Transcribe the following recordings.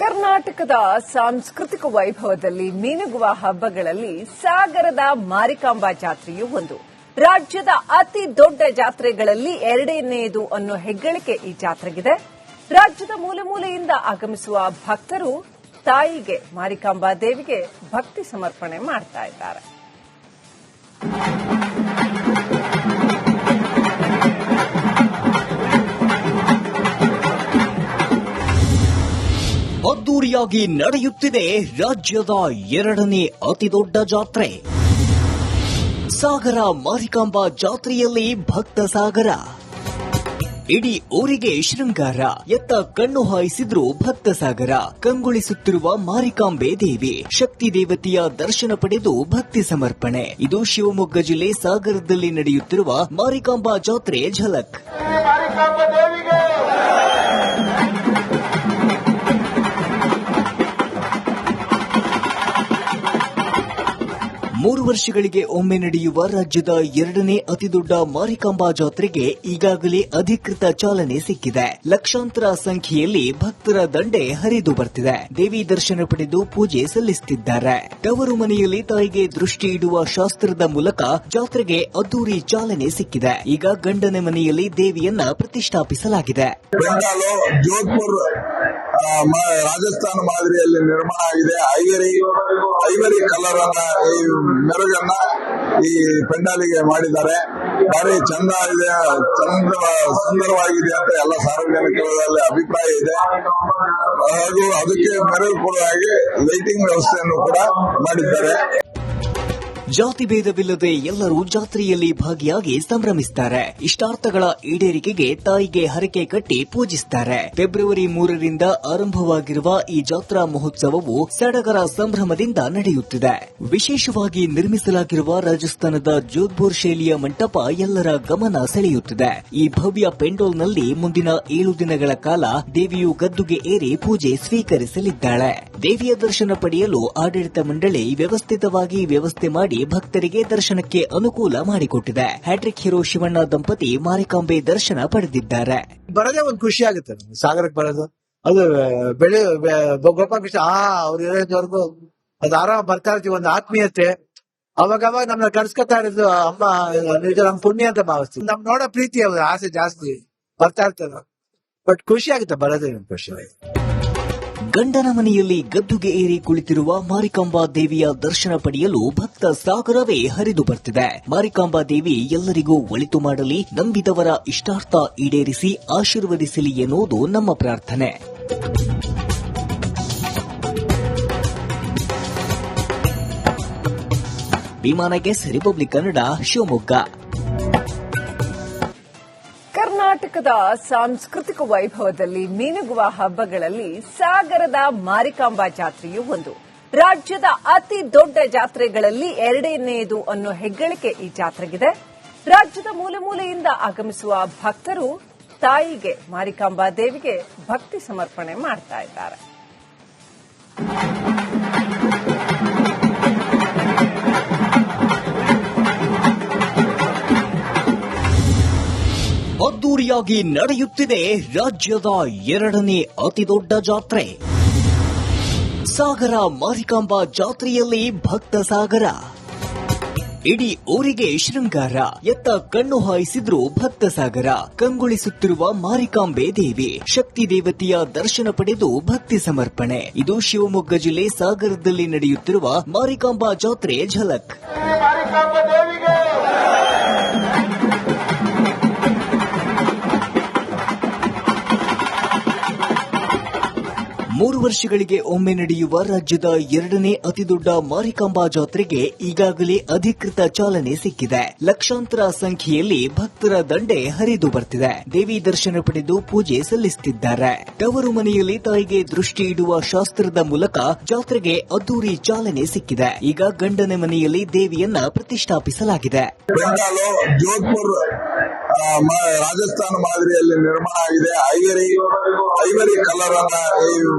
ಕರ್ನಾಟಕದ ಸಾಂಸ್ಕೃತಿಕ ವೈಭವದಲ್ಲಿ ಮೀನುಗುವ ಹಬ್ಬಗಳಲ್ಲಿ ಸಾಗರದ ಮಾರಿಕಾಂಬಾ ಜಾತ್ರೆಯೂ ಒಂದು. ರಾಜ್ಯದ ಅತಿ ದೊಡ್ಡ ಜಾತ್ರೆಗಳಲ್ಲಿ ಎರಡನೆಯದು ಅನ್ನೋ ಹೆಗ್ಗಳಿಕೆ ಈ ಜಾತ್ರೆಗಿದೆ. ರಾಜ್ಯದ ಮೂಲೆ ಮೂಲೆಯಿಂದ ಆಗಮಿಸುವ ಭಕ್ತರು ತಾಯಿಗೆ ಮಾರಿಕಾಂಬಾ ದೇವಿಗೆ ಭಕ್ತಿ ಸಮರ್ಪಣೆ ಮಾಡ್ತಾ ಇದ್ದಾರೆ. ಅದ್ದೂರಿಯಾಗಿ ನಡೆಯುತ್ತಿದೆ ರಾಜ್ಯದ ಎರಡನೇ ಅತಿದೊಡ್ಡ ಜಾತ್ರೆ. ಸಾಗರ ಮಾರಿಕಾಂಬಾ ಜಾತ್ರೆಯಲ್ಲಿ ಭಕ್ತ ಸಾಗರ. ಇಡೀ ಊರಿಗೆ ಶೃಂಗಾರ. ಎತ್ತ ಕಣ್ಣು ಹಾಯಿಸಿದ್ರು ಭಕ್ತ ಸಾಗರ. ಕಂಗೊಳಿಸುತ್ತಿರುವ ಮಾರಿಕಾಂಬೆ ದೇವಿ, ಶಕ್ತಿ ದೇವತೆಯ ದರ್ಶನ ಪಡೆದು ಭಕ್ತಿ ಸಮರ್ಪಣೆ. ಇದು ಶಿವಮೊಗ್ಗ ಜಿಲ್ಲೆ ಸಾಗರದಲ್ಲಿ ನಡೆಯುತ್ತಿರುವ ಮಾರಿಕಾಂಬಾ ಜಾತ್ರೆ ಝಲಕ್. 3 ವರ್ಷಗಳಿಗೆ ಒಮ್ಮೆ ನಡೆಯುವ ರಾಜ್ಯದ ಎರಡನೇ ಅತಿದೊಡ್ಡ ಮಾರಿಕಾಂಬಾ ಜಾತ್ರೆಗೆ ಈಗಾಗಲೇ ಅಧಿಕೃತ ಚಾಲನೆ ಸಿಕ್ಕಿದೆ. ಲಕ್ಷಾಂತರ ಸಂಖ್ಯೆಯಲ್ಲಿ ಭಕ್ತರ ದಂಡೆ ಹರಿದು ಬರ್ತಿದೆ. ದೇವಿ ದರ್ಶನ ಪಡೆದು ಪೂಜೆ ಸಲ್ಲಿಸುತ್ತಿದ್ದಾರೆ. ತವರು ಮನೆಯಲ್ಲಿ ತಾಯಿಗೆ ದೃಷ್ಟಿ ಇಡುವ ಶಾಸ್ತ್ರದ ಮೂಲಕ ಜಾತ್ರೆಗೆ ಅದ್ದೂರಿ ಚಾಲನೆ ಸಿಕ್ಕಿದೆ. ಈಗ ಗಂಡನ ಮನೆಯಲ್ಲಿ ದೇವಿಯನ್ನ ಪ್ರತಿಷ್ಠಾಪಿಸಲಾಗಿದೆ. ರಾಜಸ್ಥಾನ ಮಾದರಿಯಲ್ಲಿ ನಿರ್ಮಾಣ ಆಗಿದೆ. ಐವರಿ ಕಲರ್ ಅನ್ನ ಈ ಮೆರುಗನ್ನ ಈ ಪೆಂಡಾಲಿಗೆ ಮಾಡಿದ್ದಾರೆ. ಭಾರಿ ಚಂದ ಇದೆ, ಸುಂದರವಾಗಿದೆ ಅಂತ ಎಲ್ಲ ಸಾರ್ವಜನಿಕರಲ್ಲಿ ಅಭಿಪ್ರಾಯ ಇದೆ. ಹಾಗೂ ಅದಕ್ಕೆ ಮೆರುಗು ಕೊಡುವ ಹಾಗೆ ಲೈಟಿಂಗ್ ವ್ಯವಸ್ಥೆಯನ್ನು ಕೂಡ ಮಾಡಿದ್ದಾರೆ. ಜಾತಿ ಭೇದವಿಲ್ಲದೆ ಎಲ್ಲರೂ ಜಾತ್ರೆಯಲ್ಲಿ ಭಾಗಿಯಾಗಿ ಸಂಭ್ರಮಿಸುತ್ತಾರೆ. ಇಷ್ಟಾರ್ಥಗಳ ಈಡೇರಿಕೆಗೆ ತಾಯಿಗೆ ಹರಕೆ ಕಟ್ಟಿ ಪೂಜಿಸುತ್ತಾರೆ. ಫೆಬ್ರವರಿ 3ರಿಂದ ಆರಂಭವಾಗಿರುವ ಈ ಜಾತ್ರಾ ಮಹೋತ್ಸವವು ಸಡಗರ ಸಂಭ್ರಮದಿಂದ ನಡೆಯುತ್ತಿದೆ. ವಿಶೇಷವಾಗಿ ನಿರ್ಮಿಸಲಾಗಿರುವ ರಾಜಸ್ಥಾನದ ಜೋಧ್ಪುರ್ ಶೈಲಿಯ ಮಂಟಪ ಎಲ್ಲರ ಗಮನ ಸೆಳೆಯುತ್ತಿದೆ. ಈ ಭವ್ಯ ಪೆಂಡೋಲ್ನಲ್ಲಿ ಮುಂದಿನ 7 ದಿನಗಳ ಕಾಲ ದೇವಿಯು ಗದ್ದುಗೆ ಏರಿ ಪೂಜೆ ಸ್ವೀಕರಿಸಲಿದ್ದಾಳೆ. ದೇವಿಯ ದರ್ಶನ ಪಡೆಯಲು ಆಡಳಿತ ಮಂಡಳಿ ವ್ಯವಸ್ಥಿತವಾಗಿ ವ್ಯವಸ್ಥೆ ಮಾಡಿ ಭಕ್ತರಿಗೆ ದರ್ಶನಕ್ಕೆ ಅನುಕೂಲ ಮಾಡಿಕೊಟ್ಟಿದೆ. ಹ್ಯಾಟ್ರಿಕ್ ಹೀರೋ ಶಿವಣ್ಣ ದಂಪತಿ ಮಾರಿಕಾಂಬೆ ದರ್ಶನ ಪಡೆದಿದ್ದಾರೆ. ಬರೋದೇ ಒಂದು ಖುಷಿ ಆಗುತ್ತೆ ಸಾಗರಕ್ಕೆ ಬರೋದು. ಅದು ಬೆಳೆ ಗೋಪಾಲಕೃಷ್ಣ ಅವ್ರು ಇರೋವರೆಗೂ ಅದು ಆರಾಮ ಬರ್ತಾ ಇರ್ತೀವಿ. ಒಂದು ಆತ್ಮೀಯತೆ ಅವಾಗ ನಮ್ನ ಕರ್ಸ್ಕೊತಾ ಇರೋದು ಅಮ್ಮ ನಿಜ ನಮ್ ಪುಣ್ಯ ಅಂತ ಭಾವಿಸ್ತೀವಿ. ನಮ್ ನೋಡೋ ಪ್ರೀತಿ ಅವ್ರ ಆಸೆ ಜಾಸ್ತಿ ಬರ್ತಾ ಇರ್ತಾರ. ಬಟ್ ಖುಷಿ ಆಗುತ್ತೆ ಬರೋದೇ ಖುಷಿ. ಗಂಡನ ಮನೆಯಲ್ಲಿ ಗದ್ದುಗೆ ಏರಿ ಕುಳಿತಿರುವ ಮಾರಿಕಾಂಬಾ ದೇವಿಯ ದರ್ಶನ ಪಡೆಯಲು ಭಕ್ತ ಸಾಗರವೇ ಹರಿದು ಬರ್ತಿದೆ. ಮಾರಿಕಾಂಬಾ ದೇವಿ ಎಲ್ಲರಿಗೂ ಒಳಿತು ಮಾಡಲಿ, ನಂಬಿದವರ ಇಷ್ಟಾರ್ಥ ಈಡೇರಿಸಿ ಆಶೀರ್ವದಿಸಲಿ ಎನ್ನುವುದು ನಮ್ಮ ಪ್ರಾರ್ಥನೆ. ವಿಮಾನಗೆಸ್ ರಿಪಬ್ಲಿಕ್ ಕನ್ನಡ, ಶಿವಮೊಗ್ಗ. ಕರ್ನಾಟಕದ ಸಾಂಸ್ಕೃತಿಕ ವೈಭವದಲ್ಲಿ ಮೀನುಗುವ ಹಬ್ಬಗಳಲ್ಲಿ ಸಾಗರದ ಮಾರಿಕಾಂಬಾ ಜಾತ್ರೆಯೂ ಒಂದು. ರಾಜ್ಯದ ಅತಿ ದೊಡ್ಡ ಜಾತ್ರೆಗಳಲ್ಲಿ ಎರಡನೆಯದು ಅನ್ನೋ ಹೆಗ್ಗಳಿಕೆ ಈ ಜಾತ್ರೆಗಿದೆ. ರಾಜ್ಯದ ಮೂಲೆ ಮೂಲೆಯಿಂದ ಆಗಮಿಸುವ ಭಕ್ತರು ತಾಯಿಗೆ ಮಾರಿಕಾಂಬಾ ದೇವಿಗೆ ಭಕ್ತಿ ಸಮರ್ಪಣೆ ಮಾಡ್ತಾ ಇದ್ದಾರೆ. ಅದ್ದೂರಿಯಾಗಿ ನಡೆಯುತ್ತಿದೆ ರಾಜ್ಯದ ಎರಡನೇ ಅತಿದೊಡ್ಡ ಜಾತ್ರೆ. ಸಾಗರ ಮಾರಿಕಾಂಬಾ ಜಾತ್ರೆಯಲ್ಲಿ ಭಕ್ತ ಸಾಗರ. ಇಡೀ ಊರಿಗೆ ಶೃಂಗಾರ. ಎತ್ತ ಕಣ್ಣು ಹಾಯಿಸಿದ್ರು ಭಕ್ತ ಸಾಗರ. ಕಂಗೊಳಿಸುತ್ತಿರುವ ಮಾರಿಕಾಂಬೆ ದೇವಿ, ಶಕ್ತಿ ದೇವತೆಯ ದರ್ಶನ ಪಡೆದು ಭಕ್ತಿ ಸಮರ್ಪಣೆ. ಇದು ಶಿವಮೊಗ್ಗ ಜಿಲ್ಲೆ ಸಾಗರದಲ್ಲಿ ನಡೆಯುತ್ತಿರುವ ಮಾರಿಕಾಂಬಾ ಜಾತ್ರೆ ಝಲಕ್. 3 ವರ್ಷಗಳಿಗೆ ಒಮ್ಮೆ ನಡೆಯುವ ರಾಜ್ಯದ ಎರಡನೇ ಅತಿದೊಡ್ಡ ಮಾರಿಕಾಂಬಾ ಜಾತ್ರೆಗೆ ಈಗಾಗಲೇ ಅಧಿಕೃತ ಚಾಲನೆ ಸಿಕ್ಕಿದೆ. ಲಕ್ಷಾಂತರ ಸಂಖ್ಯೆಯಲ್ಲಿ ಭಕ್ತರ ದಂಡೆ ಹರಿದು ಬರ್ತಿದೆ. ದೇವಿ ದರ್ಶನ ಪಡೆದು ಪೂಜೆ ಸಲ್ಲಿಸುತ್ತಿದ್ದಾರೆ. ತವರು ಮನೆಯಲ್ಲಿ ತಾಯಿಗೆ ದೃಷ್ಟಿ ಇಡುವ ಶಾಸ್ತ್ರದ ಮೂಲಕ ಜಾತ್ರೆಗೆ ಅದ್ದೂರಿ ಚಾಲನೆ ಸಿಕ್ಕಿದೆ. ಈಗ ಗಂಡನ ಮನೆಯಲ್ಲಿ ದೇವಿಯನ್ನ ಪ್ರತಿಷ್ಠಾಪಿಸಲಾಗಿದೆ. ಜೋಧ್ಪುರ್ ರಾಜಸ್ಥಾನ ಮಾದರಿಯಲ್ಲಿ ನಿರ್ಮಾಣ ಆಗಿದೆ. ಐವರಿ ಕಲರ್ ಅನ್ನ ಈ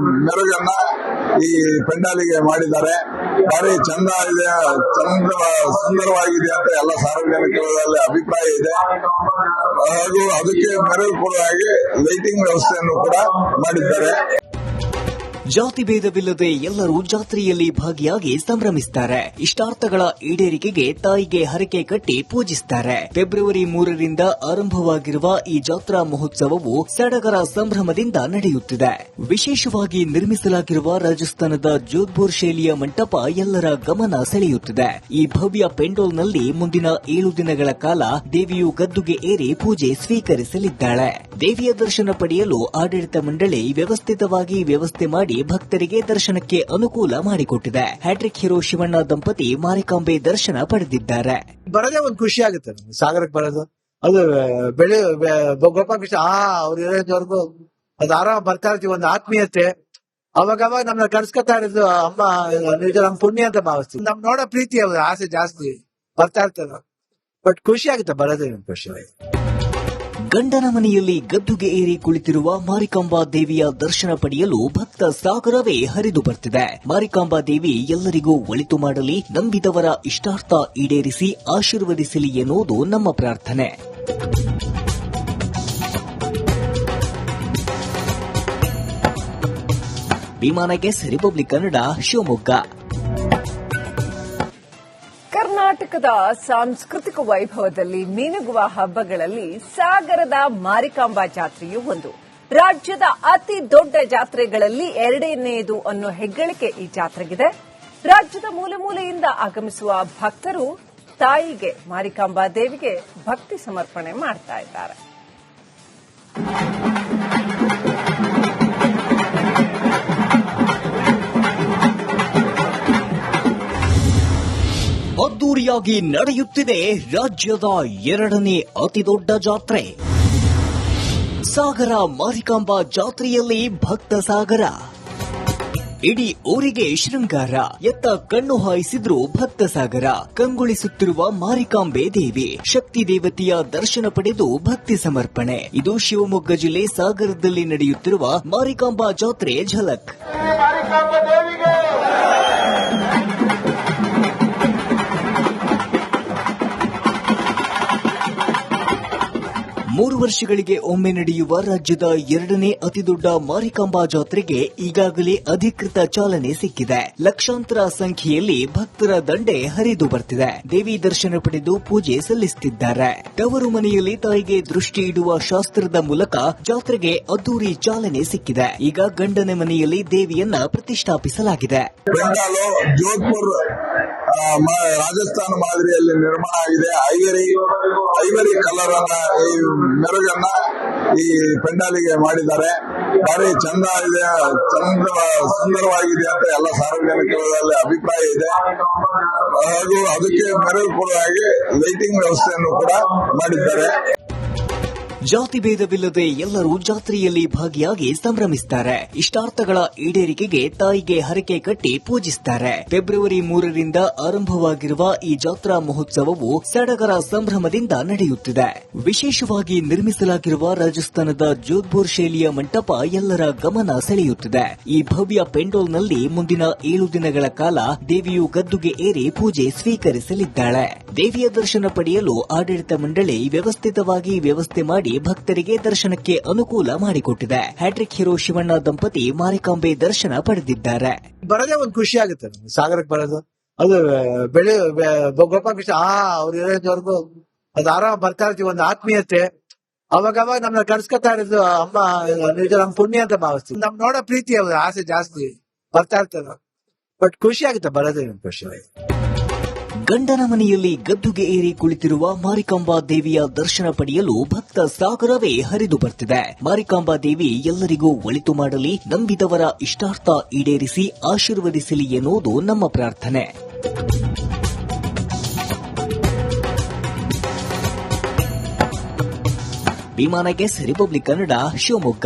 ಮೆರುಗನ್ನ ಈ ಪೆಂಡಾಲಿಗೆ ಮಾಡಿದ್ದಾರೆ. ಭಾರಿ ಚಂದ ಇದೆ, ಸುಂದರವಾಗಿದೆ ಅಂತ ಎಲ್ಲ ಸಾರ್ವಜನಿಕರಲ್ಲಿ ಅಭಿಪ್ರಾಯ ಇದೆ. ಹಾಗೂ ಅದಕ್ಕೆ ಮೆರುಗು ಕೊಡುವ ಹಾಗೆ ಲೈಟಿಂಗ್ ವ್ಯವಸ್ಥೆಯನ್ನು ಕೂಡ ಮಾಡಿದ್ದಾರೆ. ಜಾತಿ ಭೇದವಿಲ್ಲದೆ ಎಲ್ಲರೂ ಜಾತ್ರೆಯಲ್ಲಿ ಭಾಗಿಯಾಗಿ ಸಂಭ್ರಮಿಸುತ್ತಾರೆ. ಇಷ್ಟಾರ್ಥಗಳ ಈಡೇರಿಕೆಗೆ ತಾಯಿಗೆ ಹರಕೆ ಕಟ್ಟಿ ಪೂಜಿಸುತ್ತಾರೆ. ಫೆಬ್ರವರಿ 3ರಿಂದ ಆರಂಭವಾಗಿರುವ ಈ ಜಾತ್ರಾ ಮಹೋತ್ಸವವು ಸಡಗರ ಸಂಭ್ರಮದಿಂದ ನಡೆಯುತ್ತಿದೆ. ವಿಶೇಷವಾಗಿ ನಿರ್ಮಿಸಲಾಗಿರುವ ರಾಜಸ್ಥಾನದ ಜೋಧ್ಪುರ್ ಶೈಲಿಯ ಮಂಟಪ ಎಲ್ಲರ ಗಮನ ಸೆಳೆಯುತ್ತಿದೆ. ಈ ಭವ್ಯ ಪೆಂಡೋಲ್ನಲ್ಲಿ ಮುಂದಿನ 7 ದಿನಗಳ ಕಾಲ ದೇವಿಯು ಗದ್ದುಗೆ ಏರಿ ಪೂಜೆ ಸ್ವೀಕರಿಸಲಿದ್ದಾಳೆ. ದೇವಿಯ ದರ್ಶನ ಪಡೆಯಲು ಆಡಳಿತ ಮಂಡಳಿ ವ್ಯವಸ್ಥಿತವಾಗಿ ವ್ಯವಸ್ಥೆ ಮಾಡಿ ಭಕ್ತರಿಗೆ ದರ್ಶನಕ್ಕೆ ಅನುಕೂಲ ಮಾಡಿಕೊಟ್ಟಿದೆ. ಹ್ಯಾಟ್ರಿಕ್ ಹೀರೋ ಶಿವಣ್ಣ ದಂಪತಿ ಮಾರಿಕಾಂಬೆ ದರ್ಶನ ಪಡೆದಿದ್ದಾರೆ. ಬರೋದೇ ಒಂದು ಖುಷಿ ಆಗುತ್ತೆ ಸಾಗರಕ್ಕೆ ಬರೋದು. ಅದು ಬೆಳೆ ಗೋಪಾಲಕೃಷ್ಣ ಅವ್ರು ಇರೋವರೆಗೂ ಅದು ಆರಾಮ ಬರ್ತಾ ಇರ್ತೀವಿ. ಒಂದು ಆತ್ಮೀಯತೆ ಅವಾಗ ನಮ್ನ ಕರ್ಸ್ಕೊತಾ ಇರೋದು ಅಮ್ಮ ನಿಜ ನಮ್ ಪುಣ್ಯ ಅಂತ ಭಾವಿಸ್ತೀವಿ. ನಮ್ ನೋಡೋ ಪ್ರೀತಿ ಅವ್ರ ಆಸೆ ಜಾಸ್ತಿ ಬರ್ತಾ ಇರ್ತಾರೆ. ಬಟ್ ಖುಷಿ ಆಗುತ್ತೆ ಬರೋದೇ ಖುಷಿ. ಗಂಡನ ಮನೆಯಲ್ಲಿ ಗದ್ದುಗೆ ಏರಿ ಕುಳಿತಿರುವ ಮಾರಿಕಾಂಬಾ ದೇವಿಯ ದರ್ಶನ ಪಡೆಯಲು ಭಕ್ತ ಸಾಗರವೇ ಹರಿದು ಬರ್ತಿದೆ. ಮಾರಿಕಾಂಬಾ ದೇವಿ ಎಲ್ಲರಿಗೂ ಒಳಿತು ಮಾಡಲಿ, ನಂಬಿದವರ ಇಷ್ಟಾರ್ಥ ಈಡೇರಿಸಿ ಆಶೀರ್ವದಿಸಲಿ ಎನ್ನುವುದು ನಮ್ಮ ಪ್ರಾರ್ಥನೆ. ವಿಮಾನಗೆಸ್ ರಿಪಬ್ಲಿಕ್ ಕನ್ನಡ, ಶಿವಮೊಗ್ಗ. ಕರ್ನಾಟಕದ ಸಾಂಸ್ಕೃತಿಕ ವೈಭವದಲ್ಲಿ ಮೀನುಗುವ ಹಬ್ಬಗಳಲ್ಲಿ ಸಾಗರದ ಮಾರಿಕಾಂಬಾ ಜಾತ್ರೆಯೂ ಒಂದು. ರಾಜ್ಯದ ಅತಿ ದೊಡ್ಡ ಜಾತ್ರೆಗಳಲ್ಲಿ 2ನೇದು ಅನ್ನೋ ಹೆಗ್ಗಳಿಕೆ ಈ ಜಾತ್ರೆಗಿದೆ. ರಾಜ್ಯದ ಮೂಲೆ ಮೂಲೆಯಿಂದ ಆಗಮಿಸುವ ಭಕ್ತರು ತಾಯಿಗೆ ಮಾರಿಕಾಂಬಾ ದೇವಿಗೆ ಭಕ್ತಿ ಸಮರ್ಪಣೆ ಮಾಡ್ತಾ ಇದ್ದಾರೆ. ಅದ್ದೂರಿಯಾಗಿ ನಡೆಯುತ್ತಿದೆ ರಾಜ್ಯದ 2ನೇ ಅತಿದೊಡ್ಡ ಜಾತ್ರೆ. ಸಾಗರ ಮಾರಿಕಾಂಬಾ ಜಾತ್ರೆಯಲ್ಲಿ ಭಕ್ತ ಸಾಗರ. ಇಡೀ ಊರಿಗೆ ಶೃಂಗಾರ. ಎತ್ತ ಕಣ್ಣು ಹಾಯಿಸಿದ್ರು ಭಕ್ತ ಸಾಗರ. ಕಂಗೊಳಿಸುತ್ತಿರುವ ಮಾರಿಕಾಂಬೆ ದೇವಿ, ಶಕ್ತಿ ದೇವತೆಯ ದರ್ಶನ ಪಡೆದು ಭಕ್ತಿ ಸಮರ್ಪಣೆ. ಇದು ಶಿವಮೊಗ್ಗ ಜಿಲ್ಲೆ ಸಾಗರದಲ್ಲಿ ನಡೆಯುತ್ತಿರುವ ಮಾರಿಕಾಂಬಾ ಜಾತ್ರೆ ಝಲಕ್. 3 ವರ್ಷಗಳಿಗೆ ಒಮ್ಮೆ ನಡೆಯುವ ರಾಜ್ಯದ 2ನೇ ಅತಿದೊಡ್ಡ ಮಾರಿಕಾಂಬಾ ಜಾತ್ರೆಗೆ ಈಗಾಗಲೇ ಅಧಿಕೃತ ಚಾಲನೆ ಸಿಕ್ಕಿದೆ. ಲಕ್ಷಾಂತರ ಸಂಖ್ಯೆಯಲ್ಲಿ ಭಕ್ತರ ದಂಡೆ ಹರಿದು ಬರ್ತಿದೆ. ದೇವಿ ದರ್ಶನ ಪಡೆದು ಪೂಜೆ ಸಲ್ಲಿಸುತ್ತಿದ್ದಾರೆ. ತವರು ಮನೆಯಲ್ಲಿ ತಾಯಿಗೆ ದೃಷ್ಟಿ ಇಡುವ ಶಾಸ್ತ್ರದ ಮೂಲಕ ಜಾತ್ರೆಗೆ ಅದ್ದೂರಿ ಚಾಲನೆ ಸಿಕ್ಕಿದೆ. ಈಗ ಗಂಡನ ಮನೆಯಲ್ಲಿ ದೇವಿಯನ್ನ ಪ್ರತಿಷ್ಠಾಪಿಸಲಾಗಿದೆ. ಜೋಧ್ಪುರ್ ರಾಜಸ್ಥಾನ ಮಾದರಿಯಲ್ಲಿ ನಿರ್ಮಾಣ ಆಗಿದೆ. ಐವರಿ ಕಲರ್ ಅನ್ನ ಈ ಮೆರುಗನ್ನ ಈ ಪೆಂಡಾಲಿಗೆ ಮಾಡಿದ್ದಾರೆ. ಭಾರಿ ಚಂದ ಇದೆ, ಸುಂದರವಾಗಿದೆ ಅಂತ ಎಲ್ಲ ಸಾರ್ವಜನಿಕರಲ್ಲಿ ಅಭಿಪ್ರಾಯ ಇದೆ. ಹಾಗೂ ಅದಕ್ಕೆ ಮೆರುಗು ಕೂಡ ಹಾಗೆ ಲೈಟಿಂಗ್ ವ್ಯವಸ್ಥೆಯನ್ನು ಕೂಡ ಮಾಡಿದ್ದಾರೆ. ಜಾತಿ ಭೇದವಿಲ್ಲದೆ ಎಲ್ಲರೂ ಜಾತ್ರೆಯಲ್ಲಿ ಭಾಗಿಯಾಗಿ ಸಂಭ್ರಮಿಸುತ್ತಾರೆ. ಇಷ್ಟಾರ್ಥಗಳ ಈಡೇರಿಕೆಗೆ ತಾಯಿಗೆ ಹರಕೆ ಕಟ್ಟಿ ಪೂಜಿಸುತ್ತಾರೆ. ಫೆಬ್ರವರಿ 3ರಿಂದ ಆರಂಭವಾಗಿರುವ ಈ ಜಾತ್ರಾ ಮಹೋತ್ಸವವು ಸಡಗರ ಸಂಭ್ರಮದಿಂದ ನಡೆಯುತ್ತಿದೆ. ವಿಶೇಷವಾಗಿ ನಿರ್ಮಿಸಲಾಗಿರುವ ರಾಜಸ್ಥಾನದ ಜೋಧ್ಪುರ್ ಶೈಲಿಯ ಮಂಟಪ ಎಲ್ಲರ ಗಮನ ಸೆಳೆಯುತ್ತಿದೆ. ಈ ಭವ್ಯ ಪೆಂಡೋಲ್ನಲ್ಲಿ ಮುಂದಿನ 7 ದಿನಗಳ ಕಾಲ ದೇವಿಯು ಗದ್ದುಗೆ ಏರಿ ಪೂಜೆ ಸ್ವೀಕರಿಸಲಿದ್ದಾಳೆ. ದೇವಿಯ ದರ್ಶನ ಪಡೆಯಲು ಆಡಳಿತ ಮಂಡಳಿ ವ್ಯವಸ್ಥಿತವಾಗಿ ವ್ಯವಸ್ಥೆ ಮಾಡಿ ಭಕ್ತರಿಗೆ ದರ್ಶನಕ್ಕೆ ಅನುಕೂಲ ಮಾಡಿಕೊಟ್ಟಿದೆ. ಹ್ಯಾಟ್ರಿಕ್ ಹೀರೋ ಶಿವಣ್ಣ ದಂಪತಿ ಮಾರಿಕಾಂಬೆ ದರ್ಶನ ಪಡೆದಿದ್ದಾರೆ. ಬರೋದೇ ಒಂದು ಖುಷಿ ಆಗುತ್ತೆ ಸಾಗರಕ್ಕೆ ಬರೋದು. ಅದು ಬೆಳೆ ಗೋಪಾಲಕೃಷ್ಣ ಅವ್ರು ಇರೋವರೆಗೂ ಅದು ಆರಾಮ ಬರ್ತಾ ಇರ್ತೀವಿ. ಒಂದು ಆತ್ಮೀಯತೆ ಅವಾಗ ನಮ್ನ ಕರ್ಸ್ಕೊತಾ ಇರೋದು ಅಮ್ಮ ನಿಜ ನಮ್ ಪುಣ್ಯ ಅಂತ ಭಾವಿಸ್ತೀವಿ. ನಮ್ ನೋಡೋ ಪ್ರೀತಿ ಅವ್ರ ಆಸೆ ಜಾಸ್ತಿ ಬರ್ತಾ ಇರ್ತಾರೆ. ಬಟ್ ಖುಷಿ ಆಗುತ್ತೆ ಬರೋದೇ ಖುಷಿ. ಗಂಡನ ಮನೆಯಲ್ಲಿ ಗದ್ದುಗೆ ಏರಿ ಕುಳಿತಿರುವ ಮಾರಿಕಾಂಬಾ ದೇವಿಯ ದರ್ಶನ ಪಡೆಯಲು ಭಕ್ತ ಸಾಗರವೇ ಹರಿದು ಬರ್ತಿದೆ. ಮಾರಿಕಾಂಬಾ ದೇವಿ ಎಲ್ಲರಿಗೂ ಒಳಿತು ಮಾಡಲಿ, ನಂಬಿದವರ ಇಷ್ಟಾರ್ಥ ಈಡೇರಿಸಿ ಆಶೀರ್ವದಿಸಲಿ ಎನ್ನುವುದು ನಮ್ಮ ಪ್ರಾರ್ಥನೆ. ವಿಮಾನಗೆಸ್ ರಿಪಬ್ಲಿಕ್ ಕನ್ನಡ, ಶಿವಮೊಗ್ಗ.